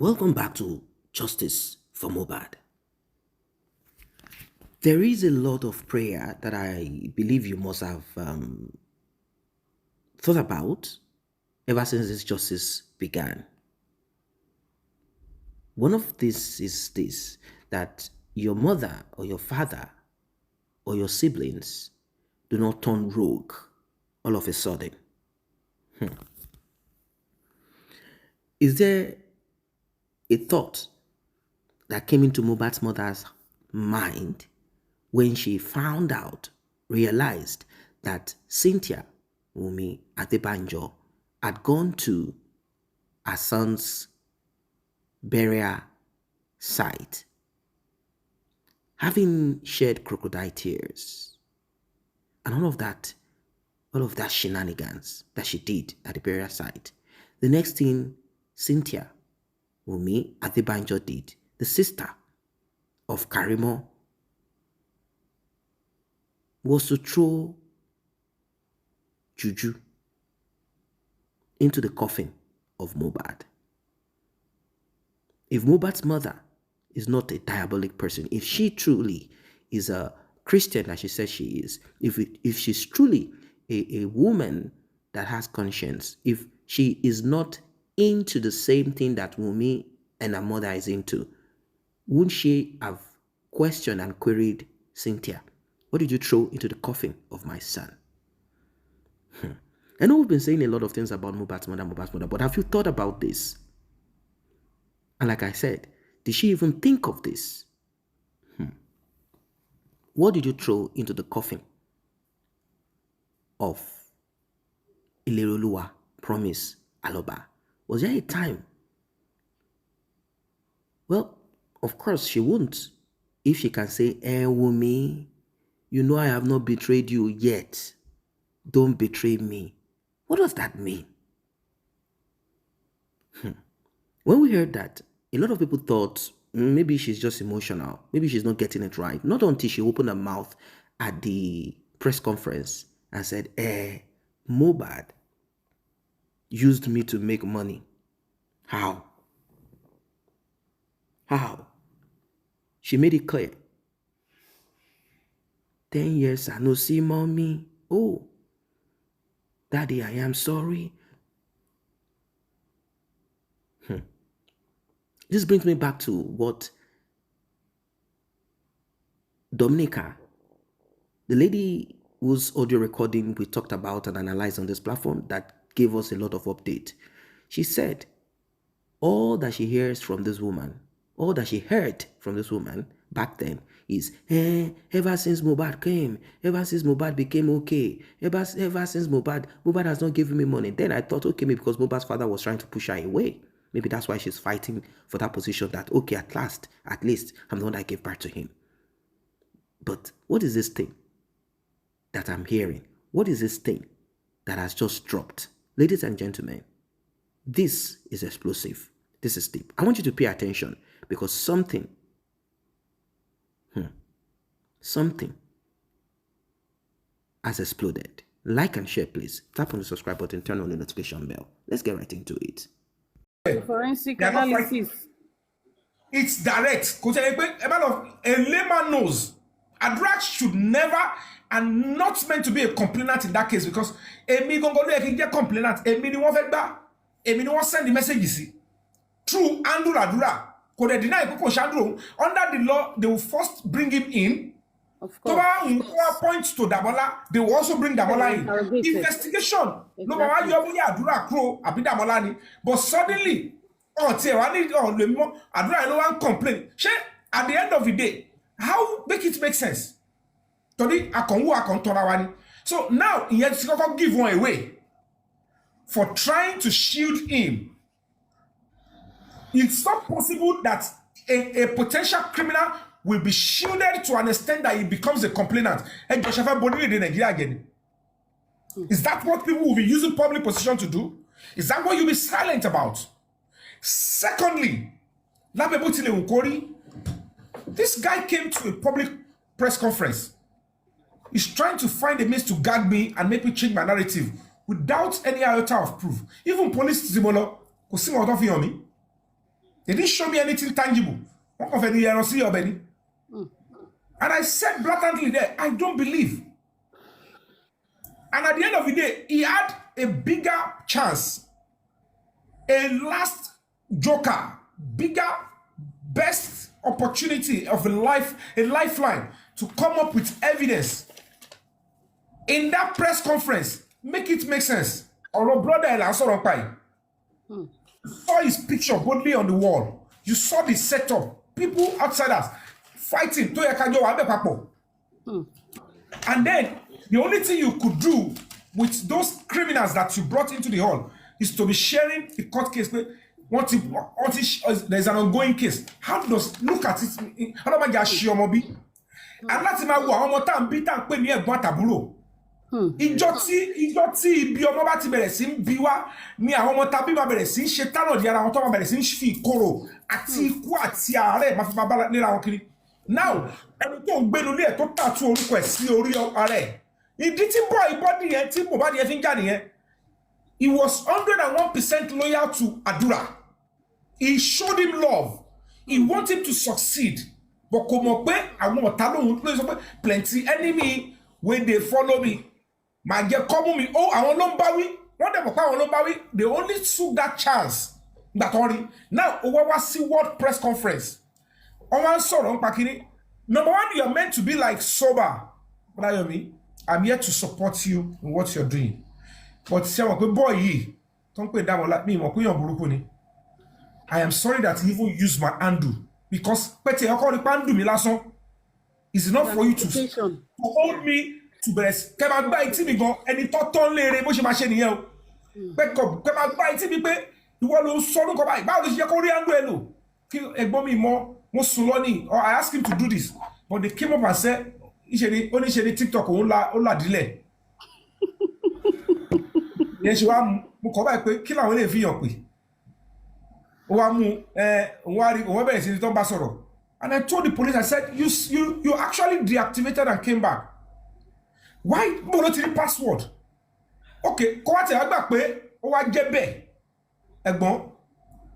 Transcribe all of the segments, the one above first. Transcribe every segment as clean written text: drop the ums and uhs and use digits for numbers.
Welcome back to Justice for MOHBAD. There is a lot of prayer that I believe you must have thought about ever since this justice began. One of these is this, that your mother or your father or your siblings do not turn rogue all of a sudden. Is there a thought that came into Mohbad's mother's mind when she realized that Cynthia WUNMI Adebanjo had gone to her son's burial site, having shed crocodile tears, and all of that shenanigans that she did at the burial site? The next thing Cynthia WUNMI Adebanjo did, the sister of Karimo, was to throw juju into the coffin of Mohbad. If Mohbad's mother is not a diabolic person, if she truly is a Christian as she says she is, if she's truly a woman that has conscience, if she is not into the same thing that WUNMI and her mother is into, wouldn't she have questioned and queried Cynthia? What did you throw into the coffin of my son? I know we've been saying a lot of things about Mohbad's mother, but have you thought about this? And like I said, did she even think of this? What did you throw into the coffin of Ileroluwa Promise Aloba? Was there a time? Well, of course she won't. If she can say, WUNMI, you know I have not betrayed you yet. Don't betray me. What does that mean? When we heard that, a lot of people thought maybe she's just emotional. Maybe she's not getting it right. Not until she opened her mouth at the press conference and said, Mohbad used me to make money. How? She made it clear. 10 years I no see mommy. Oh, daddy, I am sorry. This brings me back to what Dominica, the lady whose audio recording we talked about and analyzed on this platform that gave us a lot of update. She said all that she hears from this woman, all that she heard from this woman back then is, ever since Mohbad came, ever since Mohbad became okay, ever since Mohbad has not given me money. Then I thought, okay, maybe because Mohbad's father was trying to push her away. Maybe that's why she's fighting for that position that, okay, at least, I'm the one that gave birth to him. But what is this thing that I'm hearing? What is this thing that has just dropped? Ladies and gentlemen, this is explosive. This is deep. I want you to pay attention because something has exploded. Like and share, please. Tap on the subscribe button, turn on the notification bell. Let's get right into it. Forensic analysis. It's direct. A layman knows. ADURA should never and not meant to be a complainant in that case because Emi Gongolo can get complainant. Emi ni won fe gba. Emi ni won send the message through ADURA. Could they deny under the law, they will first bring him in. Of course. Points to Damola, they will also bring Damola in. Investigation. Exactly. But suddenly, ADURA no one complain. At the end of the day, how make it make sense? So now he has to give one away for trying to shield him. It's not possible that a potential criminal will be shielded to an extent that he becomes a complainant. And is that what people will be using public position to do? Is that what you'll be silent about? Secondly, this guy came to a public press conference. He's trying to find a means to gag me and make me change my narrative without any iota of proof. Even police Zimolo, They didn't show me anything tangible. And I said blatantly there, I don't believe. And at the end of the day, he had a bigger chance, a last joker, bigger, best opportunity of a lifeline to come up with evidence in that press conference. Make it make sense. Our brother you saw his picture boldly on the wall. You saw the setup. People outsiders fighting. And then the only thing you could do with those criminals that you brought into the hall is to be sharing the court case. There's an ongoing case. How does look at it? How do I get Shiomobi? And that's my one time beat and pay me a guantaburo. Ìjọ tí ibi ọmọ bá ti bẹ̀rẹ̀ sí ń bí wá ní àwọn ọmọ tàbí máa bẹ̀rẹ̀ sí ń ṣe tánà di ara wọn tó máa bẹ̀rẹ̀ sí ń fi ìkorò àti ikú àti àárẹ̀ máa fi máa bá léra wọn kiri. Now ẹni tó ń gbénu lé ẹ̀ tó tàtú orúkọ ẹ̀ sí orí ara ẹ̀. Ìdí tí bọ́ọ̀dì yẹn tí MOHBAD yẹn fi ń jà nìyẹn. He was 101% loyal to ADURA. He showed him love. He wanted him to succeed. But kò mọ̀ pé àwọn ọ̀tá lòun ló sọ pé plenty enemy when they follow me. My girl come me. Oh, I want Lombawi. What them Lombawi? They only took that chance. That only now over see what press conference. On sorrow, number one, you're meant to be like sober. What do you mean? I'm here to support you in what you're doing. But say boy, don't pay down like me. I am sorry that he even used my handle because it's enough for you to hold me. To bless, kẹ́ máa gbá etí mi gan ẹni tó tán léèrè bó ṣe máa ṣe nìyẹn o pé kẹ́ máa gbá etí mi pé ìwọ ló sọ lóko báyìí báwo ló ṣe yẹ kó rí àndó ẹ lò kí ẹ̀gbọ́n mi mo sùn lọ ní or I asked him to do this but they came up and said oníṣe ní TikTok òun ó làdílẹ̀ yẹn ṣe wá mo kọ́ báyìí pé kí làwọn lè fi hàn pé ó wá mú òun bẹ̀rẹ̀ sí ní tó ń bá sọ̀rọ̀ and I told the police I said you actually deactivated and came back. Why mo lo ti rí password? Okay, kó wá tẹ̀ wá gbà pé ó wá jẹ́ bẹ́ẹ̀. Ẹ̀gbọ́n,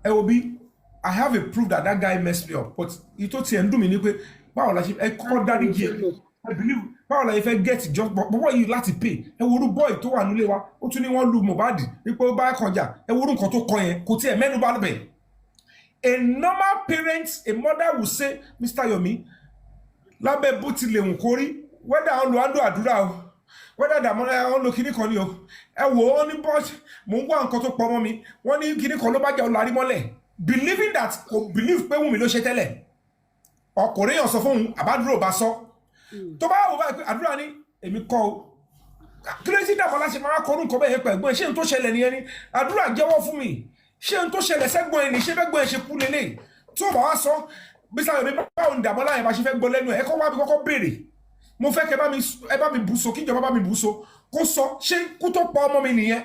ẹ wo bí I have a proof that guy messed me up but ìtò tí ẹ̀ ń dùn mí ní pé báwo la ṣe ẹ kọ́kọ́ dárí jẹ́ I believe báwo la ṣe fẹ́ get just but what you láti pay ẹ wo orú boy tó wà nílé wa ó tún ní wọ́n lu MOHBAD wípé ó bá kọjá ẹ wo orú nǹkan tó kọ yẹn kò tí ẹ̀ mẹ́nu bá bẹ̀. A normal parent, a mother will say, Mr. Yomi, lábẹ́ bó ti lè wù kó rí whether on lo ando àdúrà o whether da mo on lo kini kan ni o ẹ wo on ni boss mo ń wá nǹkan tó pọ̀ mọ́ mi wọ́n ní kini kan ló bá jẹ́ olari mọ́lẹ̀ believing that ko believe pé Wunmi ló ṣe tẹ́lẹ̀ ọkùnrin yàn sọ fún àbádúró bá sọ tó bá wo bá pé àdúrà ni èmi kọ́ o crazy da bola ṣe máa ko nǹkan bẹ́ẹ̀ pé ẹ̀gbọ́n ṣé n tó ṣẹlẹ̀ nìyẹn ni àdúrà jẹ́wọ́ fún mi ṣé n tó ṣẹlẹ̀ sẹ́gbọ́n ẹni ṣé bẹ́gbọ́n ẹ ṣe kú lélẹ̀ tó bá wá sọ bí sa Yomi bá on da bola yẹn bá ṣe fẹ́ gbọ́ lẹ́nu ẹ kọ́ wá bí kọ́kọ́ béèrè mo fẹ́ kẹ́ bá mi bú so kí ìjọba bá mi bú so kó sọ ṣé kú tó pa ọmọ mi nìyẹn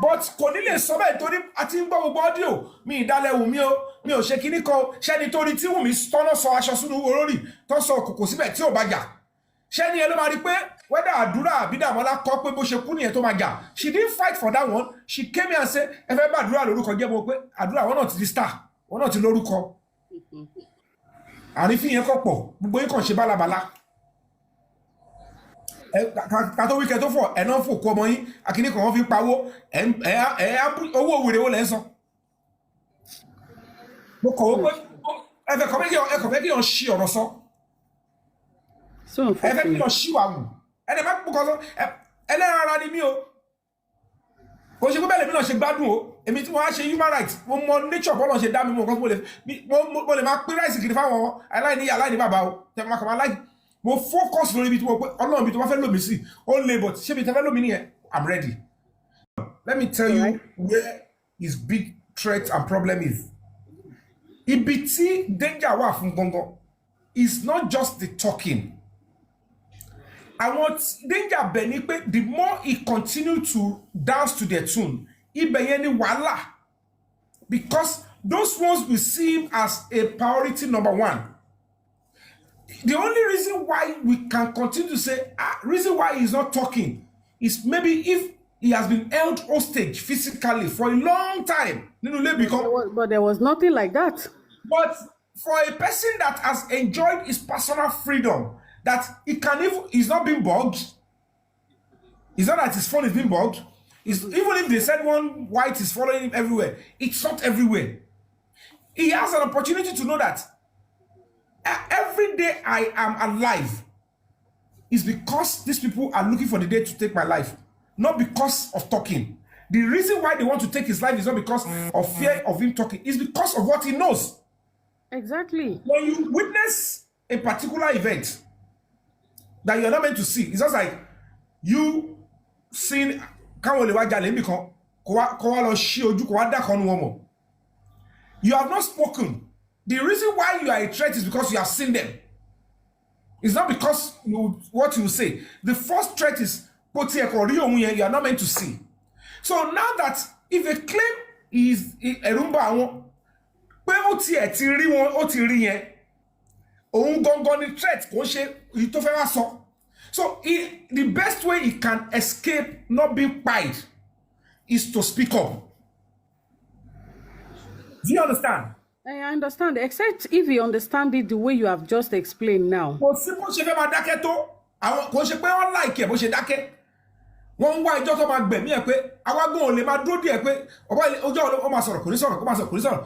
but kò ní lè sọ bẹ́ẹ̀ torí àti ń gbọ́ gbogbo audio mi ìdálẹ̀ wù mí o mi ò ṣe kíní kan ṣẹ́ni torí tí Wunmi tọ́nà sọ aṣọ sínú olórí tó sọ kòkò síbẹ̀ tí ò bá jà ṣẹ́ni ẹ ló máa rí pé whether àdúrà àbí Dàmọ́lá kọ́ pé bó ṣe kú nìyẹn tó máa jà she didn't fight for that one she came here and say ẹ fẹ́ bá àdúrà lórúkọ jẹ́ mo pé àdúrà wọn náà ti di star wọn náà ti lórúkọ àrífín yẹn kọ̀ pọ̀ gbogbo yín kàn ṣe bálabàlá ká tó wíkẹ́ tó fọ̀ ẹ̀nà fò kọ́ ọmọ yín akíní kan wọ́n fi pawó owó òwúrẹ́ owó lẹ́ ń san mo kọ̀ wọ́n pé ẹ̀fẹ̀ fẹ́ kí yàn ṣí ọ̀rọ̀ sọ ẹ̀fẹ̀ kí yàn ṣí wà wù ẹ̀dẹ̀ má pọ̀ kọ́ sọ ẹlẹ́ran ara ni mí o kò ṣe pé bẹ́ẹ̀ lèmi náà ṣe gbádùn o èmi tí wọ́n á ṣe human rights mo mọ nature bọ́ọ̀lù ṣe dá mi mọ̀ nǹkan mo lè máa pín ráìsì kiri fáwọn aláìní bàbá o tẹ máa kàn máa láì mo focus lórí ibi tí mo pé ọlọ́run ibi tí wọ́n fẹ́ lòmí sí ó lè but ṣé ibi tí wọ́n fẹ́ lòmí nìyẹn I'm ready. Let me tell you where his big threat and problem is. Ibi tí danger wà fún gangan is not just the talking. Àwọn danger bẹ̀ ni pé the more he continue to dance to their tune ibẹ̀ yẹn ni wàhálà because those ones will see him as a priority number one. The only reason why we can continue to say reason why he's not talking is maybe if he has been held hostage physically for a long time. But there was nothing like that. But for a person that has enjoyed his personal freedom, that he can even, he's not being bugged. It's not that his phone is being bugged. Even if they said one white is following him everywhere, it's not everywhere. He has an opportunity to know that every day I am alive is because these people are looking for the day to take my life, not because of talking. The reason why they want to take his life is not because of fear of him talking, it's because of what he knows. Exactly. When you witness a particular event that you're not meant to see, it's just like you seeing you have not spoken. The reason why you are a threat is because you have seen them. It's not because what you say. The first threat is you are not meant to see. So now that if a claim is a rumba, so the best way he can escape not being pied is to speak up. Do you understand? I understand, except if you understand it the way you have just explained now. Wọ́n wá ìjọ tó máa gbẹ̀mí ẹ̀ pé awágún ò lè máa dúró díẹ̀ pé ọba ọjọ́ ó máa sọ̀rọ̀ kò ní sọ̀rọ̀ kó máa sọ̀rọ̀ kò ní sọ̀rọ̀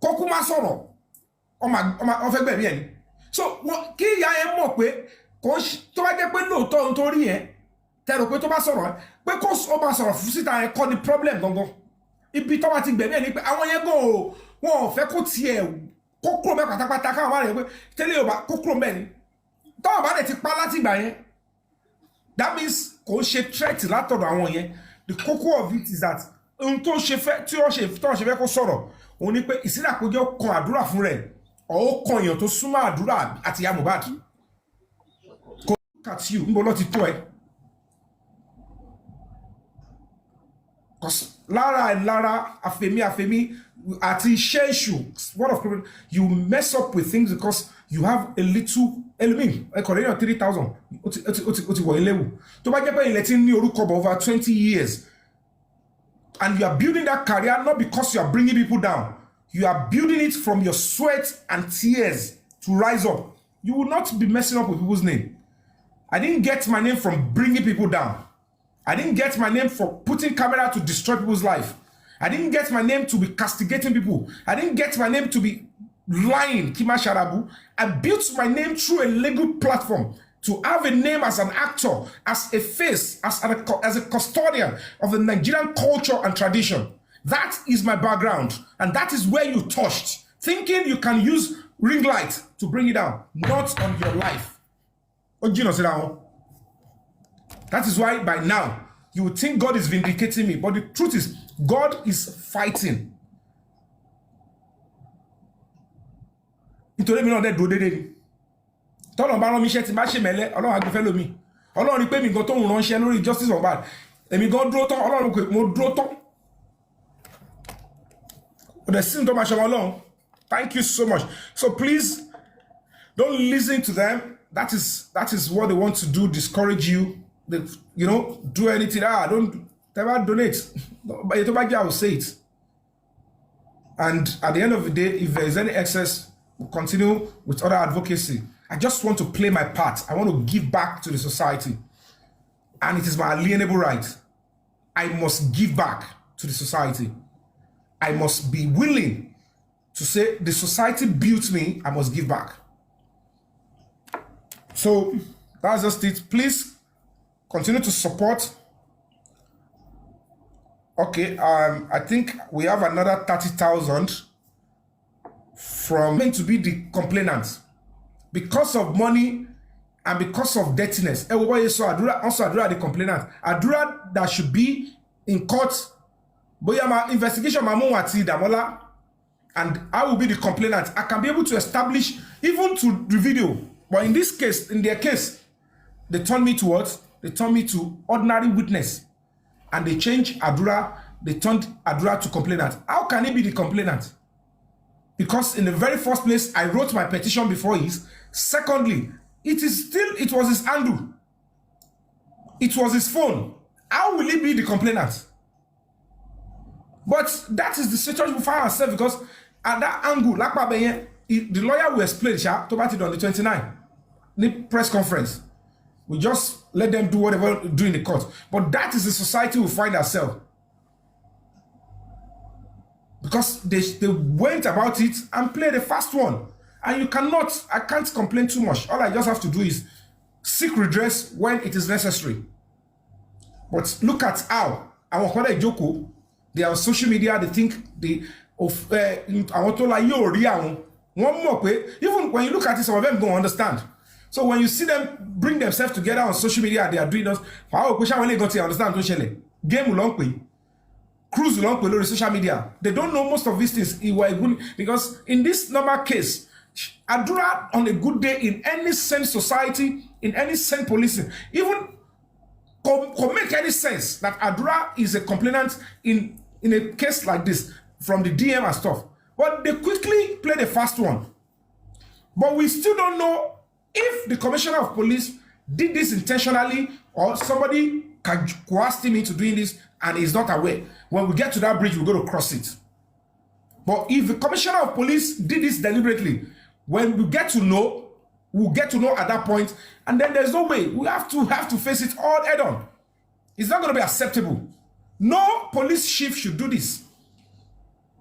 kókú máa sọ̀rọ̀ ó fẹ́ gbẹ̀mí ẹ̀ ni. So kí ìyá ẹ mọ̀ pé tó bá jẹ́ pé lóòótọ́ ohun tó rí yẹn tẹ̀rọ pé tó bá sọ̀rọ̀ pé kó ó máa sọ̀rọ̀ fún síta yẹn kọ́ ni problem gangan. Ibi tó bá ti gbẹ̀mí ẹ̀ ni pé àwọn yẹn gan o wọn ò fẹ́ kó tiẹ̀ kó kúrò mẹ́ pátápátá káwọn máa rẹ̀ pé tẹ́lẹ̀ yóò bá kó kúrò mẹ́ ni. Tọ́wọ́ bá dẹ̀ ti pa láti ìgbà yẹn. That means kò ṣe threat látọ̀dọ̀ àwọn yẹn. The cocoa of it is that ohun tó ṣe fẹ́ tí ó ṣe fẹ́ kó sọ̀rọ̀ òun ni pé ìsídàpéjọ kan àdúrà fún rẹ̀ ó kan èèyàn tó súnmọ́ àdúrà àti ìyá Mohbad. Kò look at you níbo ló ti tó ẹ. Lára àfẹ̀mí àti iṣẹ́ èṣù, word of God, you mess up with things because you have a little element. I call it 3,000. Oti wọ ilewu. Tó bá jẹ́ pé ilẹ̀ tí ní orúkọ over 20 years, and you are building that career not because you are bringing people down. You are building it from your sweat and tears to rise up. You will not be messing up with people's name. I didn't get my name from bringing people down. I didn't get my name for putting camera to destroy people's life. I didn't get my name to be castigating people. I didn't get my name to be lying, Kima Sharabu. I built my name through a legal platform to have a name as an actor, as a face, as a custodian of the Nigerian culture and tradition. That is my background. And that is where you touched, thinking you can use ring light to bring it down, not on your life. That is why by now, you would think God is vindicating me. But the truth is, God is fighting. Nítorí mi náà dẹ̀ dúró dédé ni. Tọ́lọ̀ bá rán mi iṣẹ́ tí bá ṣe mẹ́lẹ́, Ọlọ́run á gbé fẹ́ lómi. Ọlọ́run rí pé mi gan tó ń ránṣẹ́ lórí justice of bad. Èmi gan dúró tán, Ọlọ́run pé mo dúró tán. But the sin tó máa ṣe wọn Ọlọ́run. Thank you so much. So please, don't listen to them. That is what they want to do, discourage you. They, do anything. Don't never donate. But I will say it. And at the end of the day, if there is any excess, we'll continue with other advocacy. I just want to play my part. I want to give back to the society. And it is my alienable right. I must give back to the society. I must be willing to say the society built me, I must give back. So that's just it. Please continue to support. Okay, I think we have another 30,000 from meant to be the complainants because of money and because of dirtiness. Everybody saw ADURA, also ADURA the complainant. ADURA that should be in court. Boya ma investigation mamu wati damola, and I will be the complainant. I can be able to establish even to the video. But in this case, in their case, they turned me to what? They turned me to ordinary witness. And they changed ADURA, they turned ADURA to complainant. How can he be the complainant? Because in the very first place, I wrote my petition before his. Secondly, it was his handle. It was his phone. how will he be the complainant? But that is the situation we find ourselves, because at that angle, the lawyer will explain to about it on the 29th, the press conference. We just let them do whatever do in the court. But that is the society we find ourselves. Because they went about it and played the fast one. And I can't complain too much. All I just have to do is seek redress when it is necessary. But look at how our Kwada Joko, they are on social media, they think even when you look at it, some of them don't understand. So when you see them bring themselves together on social media, they are doing us. Understand? Game long cruise along with social media. They don't know most of these things. Because in this normal case, ADURA on a good day in any sane society, in any sane policing, even could make any sense that ADURA is a complainant in a case like this from the DM and stuff. But they quickly play the fast one. But we still don't know if the commissioner of police did this intentionally or somebody coerced him into doing this and is not aware. When we get to that bridge, we're going to cross it. But if the commissioner of police did this deliberately, when we get to know, we'll get to know at that point, and then there's no way. We have to face it all head on. It's not going to be acceptable. No police chief should do this.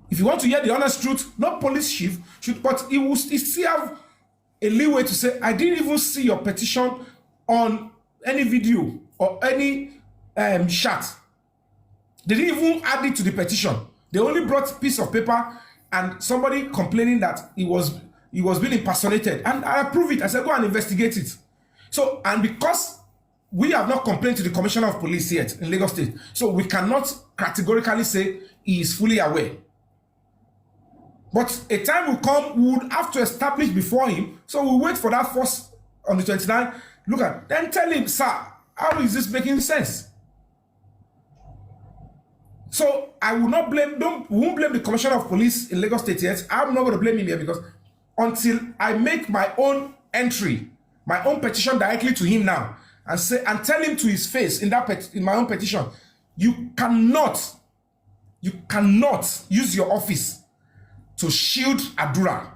If you want to hear the honest truth, no police chief should, but he still have a leeway to say, I didn't even see your petition on any video or any chat. They didn't even add it to the petition. They only brought a piece of paper and somebody complaining that he was being impersonated. And I approve it. I said, go and investigate it. So, and because we have not complained to the commissioner of police yet in Lagos State, so we cannot categorically say he is fully aware. But a time will come, we would have to establish before him. So we'll wait for that first on the 29th. Look at, then tell him, sir, how is this making sense? So I will not blame, won't blame the commissioner of police in Lagos State yet. I'm not going to blame him here, because until I make my own entry, my own petition directly to him now, and say and tell him to his face in my own petition, you cannot use your office to shield ADURA.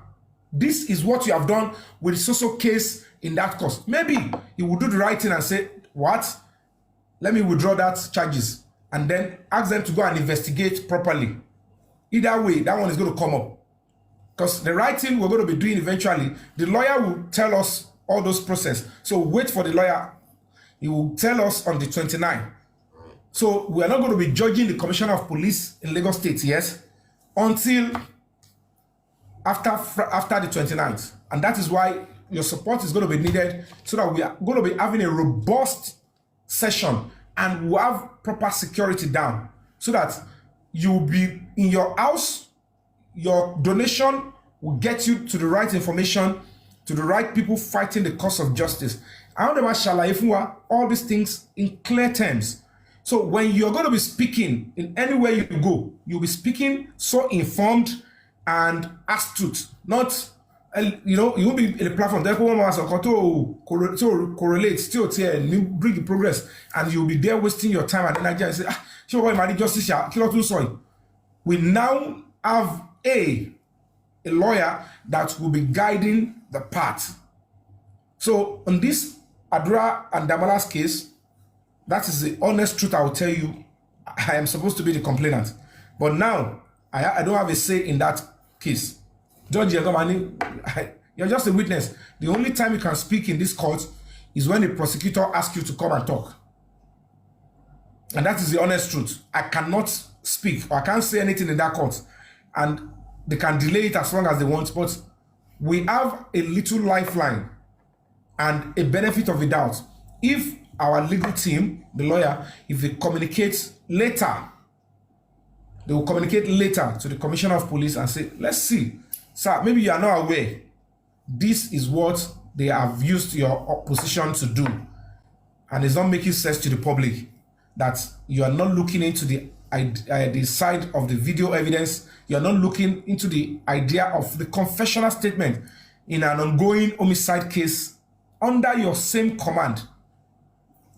This is what you have done with the social case in that case. Maybe he will do the right thing and say, what? Let me withdraw that charges, and then ask them to go and investigate properly. Either way, that one is going to come up. Because the right thing we're going to be doing eventually, the lawyer will tell us all those process. So wait for the lawyer. He will tell us on the 29th. So we are not going to be judging the commissioner of police in Lagos State yet until after the 29th. And that is why your support is going to be needed, so that we are going to be having a robust session and we'll have proper security down, so that you'll be in your house, your donation will get you to the right information, to the right people fighting the cause of justice. All these things in clear terms. So when you're going to be speaking in anywhere you go, you'll be speaking so informed and astute, not, you won't be in a platform that correlate, still bring the progress, and you'll be there wasting your time and energy and say, we now have a lawyer that will be guiding the path. So on this ADURA and Damala's case, that is the honest truth I will tell you. I am supposed to be the complainant, but now I don't have a say in that case. Judge Yadomani, you're just a witness. The only time you can speak in this court is when the prosecutor asks you to come and talk. And that is the honest truth. I cannot speak, or I can't say anything in that court. And they can delay it as long as they want, but we have a little lifeline and a benefit of the doubt. If our legal team, the lawyer, if they communicate later, they will communicate later to the commissioner of police and say, let's see, sir, maybe you are not aware. This is what they have used your opposition to do. And it's not making sense to the public that you are not looking into the side of the video evidence. You are not looking into the idea of the confessional statement in an ongoing homicide case under your same command.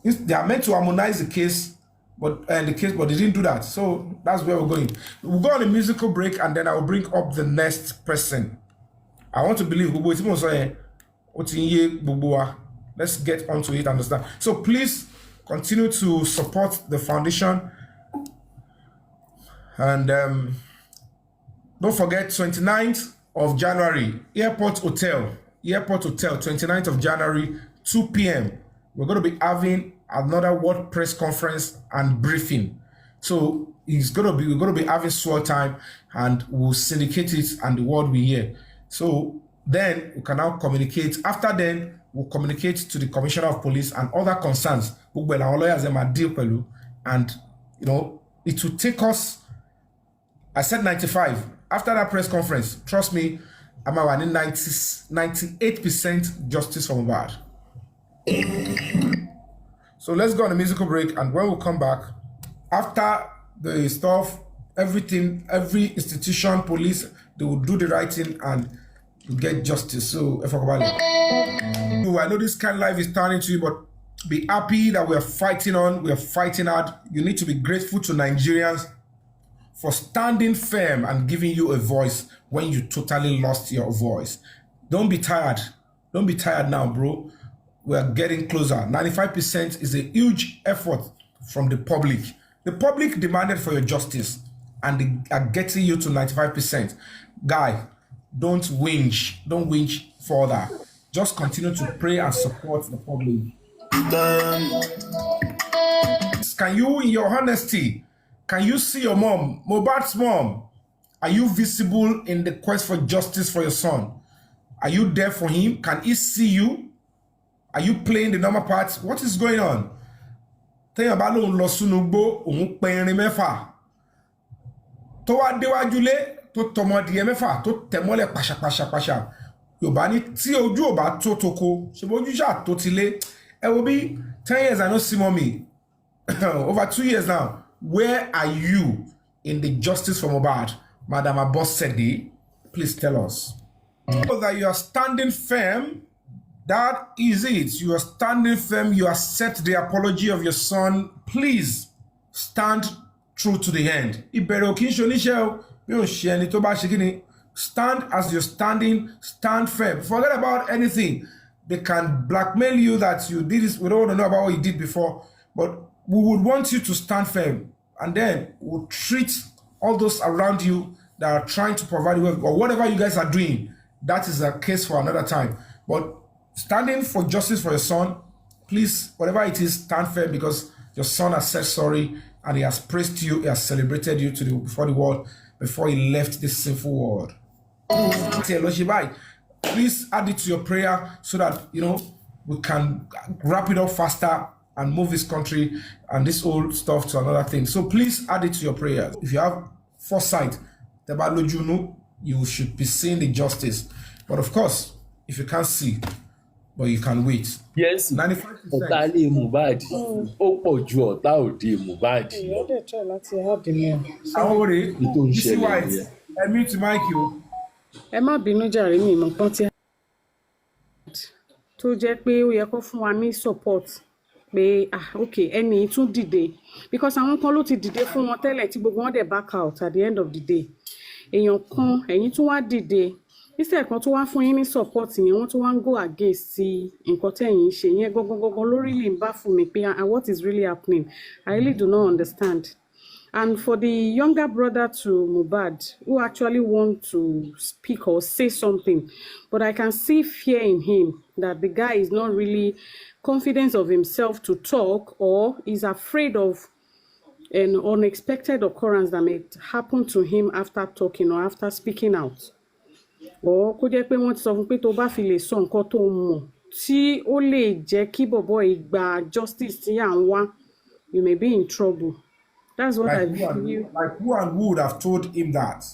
They are meant to harmonize the case but the case, but they didn't do that. So that's where we're going. We'll go on a musical break, and then I will bring up the next person. I want to believe let's get onto it, understand. So please continue to support the foundation, and don't forget 29th of January, Airport Hotel, 29th of January, 2 p.m. We're going to be having another World Press Conference and briefing. So we're going to be having swell time, and we'll syndicate it, and the world will hear. So then we can now communicate. After then, we'll communicate to the Commissioner of Police and other concerns. And it will take us. I said 95. After that press conference, trust me, I'm running 98% justice from MOHBAD. So let's go on a musical break, and when we come back, after the stuff, everything, every institution, police, they will do the right thing and get justice. So if I know this kind of life is turning to you, but be happy that we are fighting on, we are fighting hard. You need to be grateful to Nigerians for standing firm and giving you a voice when you totally lost your voice. Don't be tired. Don't be tired now, bro. We are getting closer. 95% is a huge effort from the public. The public demanded for your justice, and they are getting you to 95%. Guy, don't whinge. Don't whinge further. Just continue to pray and support the public. Can you, in your honesty, can you see your mom, MOHBAD's mom? Are you visible in the quest for justice for your son? Are you there for him? Can he see you? Are you playing the normal parts? What is going on? Tell about lo sunugbo ohun perin mefa. To wa dewaju le to tomo die mefa to temole pasha. Yoba ni tí ojú ò bá tó toko, ṣe boju sha tó ti lé. E wo bí 10 years I no see mommy. Over 2 years now. Where are you in the justice for MOHBAD? Madam Abosede, please tell us. So that you are standing firm. That is it. You are standing firm. You accept the apology of your son. Please stand true to the end. Stand as you're standing. Stand firm. Forget about anything. They can blackmail you that you did this. We don't want to know about what you did before. But we would want you to stand firm. And then we'll treat all those around you that are trying to provide you or whatever you guys are doing. That is a case for another time. But standing for justice for your son, please, whatever it is, stand firm, because your son has said sorry and he has praised you, he has celebrated you before the world, before he left this sinful world. Please add it to your prayer so that, we can wrap it up faster and move this country and this old stuff to another thing. So please add it to your prayers. If you have foresight, you should be seeing the justice. But of course, if you can't see, but you can wait. Yes, 95%. ọ̀tá lé MOHBAD ó pọ̀ ju ọ̀tá òde MOHBAD. Àwọn òrè, Bísí White, ẹ mute mic you. Ẹ má bínú jàre, mi mọ̀ pọ́n tí tó jẹ́ pé ó yẹ kó fún wa ní support pé okay ẹni tún dìde, because àwọn kan ló ti dìde fún wọn tẹ́lẹ̀ tí gbogbo wọn dẹ̀ back out at the end of the day. Èèyàn kan ẹ̀yin tún wá dìde, instead kan tó wá fún yín ní support yẹn, wọ́n tún wá ń go against nǹkan tẹ́yin ṣe yẹn gangan lórí lè ń bá fún mi pé what is really happening. I really do not understand. And for the younger brother to MOHBAD who actually want to speak or say something, but I can see fear in him that the guy is not really confident of himself to talk, or is afraid of an unexpected occurrence that may happen to him after talking or after speaking out. Or kó jẹ́ pé wọ́n ti sọ fún pé tó bá fi lè sọ nǹkan tó mọ̀ tí ó lè jẹ́ kí bọ̀bọ́ ìgbà justice tí à ń wá, you may be in trouble. That's what I feel. Like who and who would have told him that?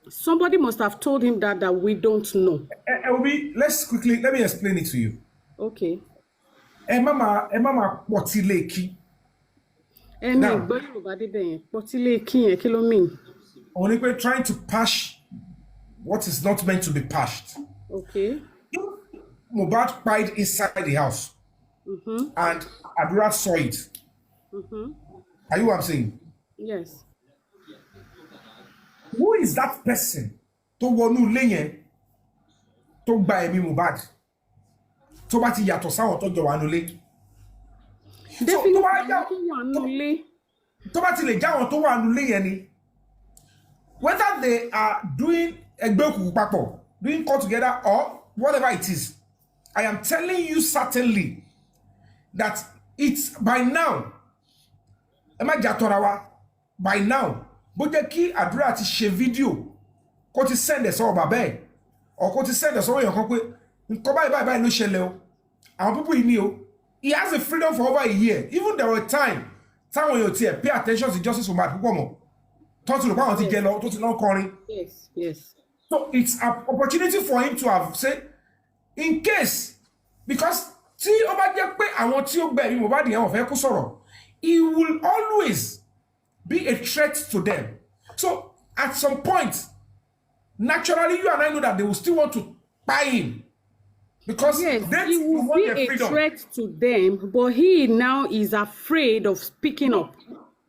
Somebody must have told him that we don't know. Let me explain it to you. Okay. Mama Potileki. Now, Potileki, mean? Only we're trying to patch what is not meant to be patched. Okay. MOHBAD cried inside the house. And ADURA saw it. Are you what I'm saying? Yes. Who is that person tó wọnú ilé yẹn tó gba ẹ̀mí Mohbad tó bá ti yàtọ̀ sáwọn tó jọ wà nulẹ̀? So Definitely, tó bá àwọn yà tó wà nílé. tó bá ti lè já wọn tó wà nulẹ̀ yẹn ni, whether they are doing ẹgbẹ́ òkùnkùn papọ̀, doing call together or whatever it is, I am telling you certainly that it's by now, ẹ má jà tọra wa, by now, bó jẹ́ kí àdúrà ti ṣe fídíò kó ti send ẹ̀ sọ́wọ́ bàbá ẹ̀ or kó ti send ẹ̀ sọ́wọ́ èèyàn kan pé nǹkan báyìí ló ṣẹlẹ̀ o, àwọn púpọ̀ yìí ni o. He has the freedom for over a year. Even there were time táwọn èèyàn tiẹ̀ pay attention to justice for Mohbad púpọ̀ mọ́ tó ti rò pé àwọn ti jẹ lọ tó ti lọ kọrin. Yes, yes. So it's an opportunity for him to have said, in case, because tí ó bá jẹ́ pé àwọn tí ó gbẹ ẹ̀mí Mohbad yẹn wọ́n fẹ́ kó sọ̀rọ̀, he will always be a threat to them. So at some point, naturally, you and I know that they will still want to buy him because Yes, they he will want be their a freedom. threat to them, but he now is afraid of speaking up.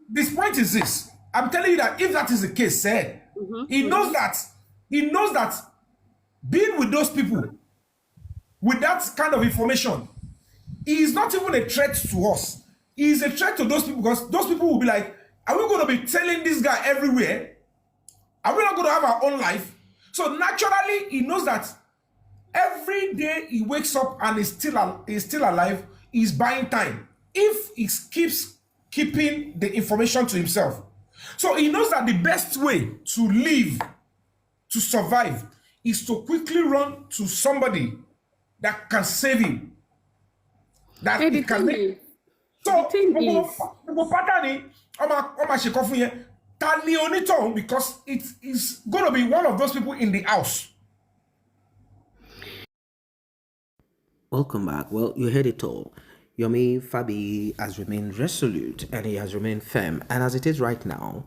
This point is this. I'm telling you that if that is the case, he knows that being with those people with that kind of information, he is not even a threat to us. He is a threat to those people because those people will be like, are we going to be telling this guy everywhere? Are we not going to have our own life? So naturally, he knows that every day he wakes up and is still alive, he's buying time. If he keeps keeping the information to himself. So he knows that the best way to live, to survive, is to quickly run to somebody that can save him. That And he the can thing is, make. So, the thing is, because it is going to be one of those people in the house. Welcome back. Well, you heard it all. Yomi Fabi has remained resolute and he has remained firm. And as it is right now,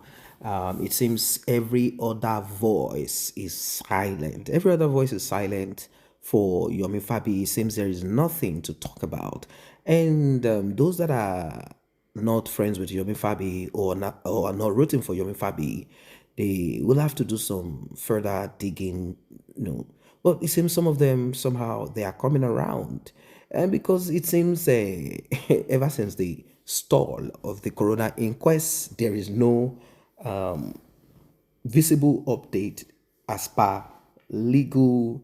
it seems every other voice is silent. Every other voice is silent for Yomi Fabi. It seems there is nothing to talk about. And those that are not friends with Yomi Fabi or are not rooting for Yomi Fabi, they will have to do some further digging, Well, it seems some of them somehow they are coming around. And because it seems ever since the stall of the corona inquest, there is no visible update as per legal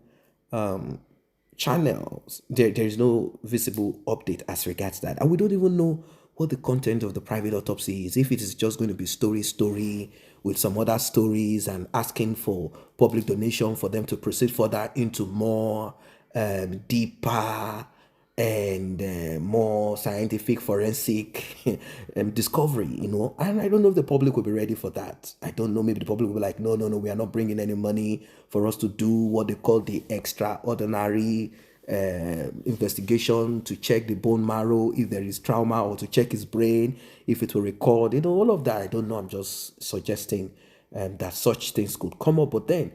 channels. There is no visible update as regards that. And we don't even know what the content of the private autopsy is, if it is just going to be story with some other stories and asking for public donation for them to proceed further into more deeper and more scientific forensic discovery, and I don't know if the public will be ready for that. I don't know, maybe the public will be like, no, we are not bringing any money for us to do what they call the extraordinary investigation to check the bone marrow if there is trauma, or to check his brain if it will record, all of that. I don't know. I'm just suggesting that such things could come up, but then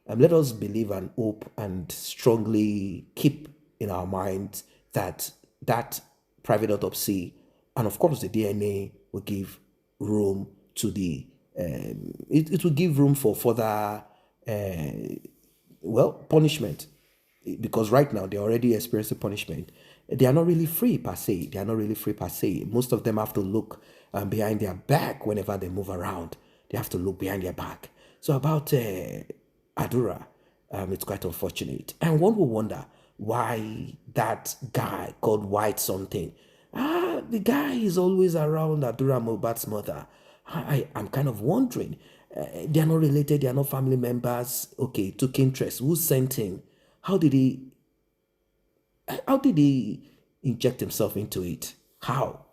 let us believe and hope and strongly keep in our minds that private autopsy and of course the DNA will give room to the it will give room for further punishment, because right now they're already experiencing punishment. They are not really free per se. Most of them have to look behind their back whenever they move around. They have to look behind their back. So about ADURA, it's quite unfortunate. And one will wonder why that guy called White something. The guy is always around ADURA Mohbad's mother. I'm kind of wondering. They are not related. They are not family members. Okay, took interest. Who sent him? How did he inject himself into it? How?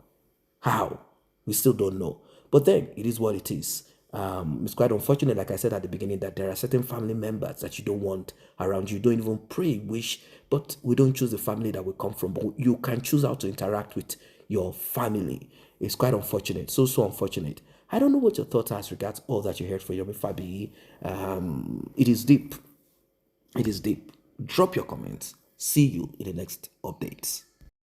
We still don't know. But then it is what it is. It's quite unfortunate, like I said at the beginning, that there are certain family members that you don't want around you. You don't even pray, wish, but we don't choose the family that we come from. But you can choose how to interact with your family. It's quite unfortunate, so unfortunate. I don't know what your thoughts are as regards all that you heard from Yomi Fabi. It is deep. Drop your comments. See you in the next updates.